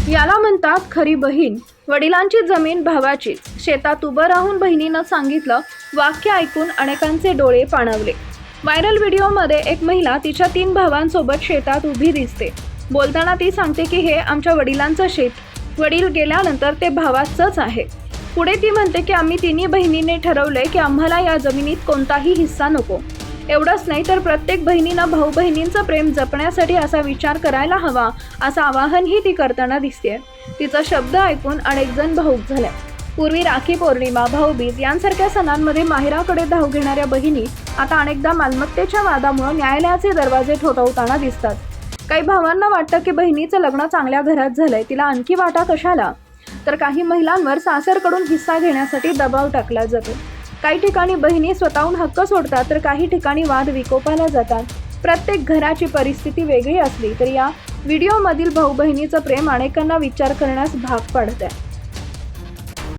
याला म्हणतात खरी बहीण. वडिलांची जमीन भावाचीच. शेतात उभं राहून बहिणीनं सांगितलं वाक्य ऐकून अनेकांचे डोळे पाणावले. व्हायरल व्हिडिओमध्ये एक महिला तिच्या 3 भावांसोबत शेतात उभी दिसते. बोलताना ती सांगते की हे आमच्या वडिलांचं शेत. वडील गेल्यानंतर ते भावाचंच आहे. पुढे ती म्हणते की आम्ही तिन्ही बहिणींनी ठरवलंय की आम्हाला या जमिनीत कोणताही हिस्सा नको. एवढंच नाही तर प्रत्येक बहिणीनं भाऊ बहिणींचं प्रेम जपण्यासाठी असा विचार करायला हवा, असं आवाहनही ती करताना दिसते. तिचा शब्द ऐकून अनेक जण भावूक झाले. पूर्वी राखी पौर्णिमा, भाऊबीज यांसारख्या सणांमध्ये माहेराकडे धाव घेणाऱ्या बहिणी आता अनेकदा मालमत्तेच्या वादामुळे न्यायालयाचे दरवाजे ठोठावताना दिसतात. काही भावांना वाटतं की बहिणीचं लग्न चांगल्या घरात झालंय, तिला आणखी वाटा कशाला. तर काही महिलांवर सासरकडून हिस्सा घेण्यासाठी दबाव टाकला जातो. काही ठिकाणी बहिणी स्वतःहून हक्क सोडतात, तर काही ठिकाणी वाद विकोपाला जातात. प्रत्येक घराची परिस्थिती वेगळी असली तरी या व्हिडिओमधील भाऊ बहिणीचं प्रेम अनेकांना विचार करण्यास भाग पाडत आहे.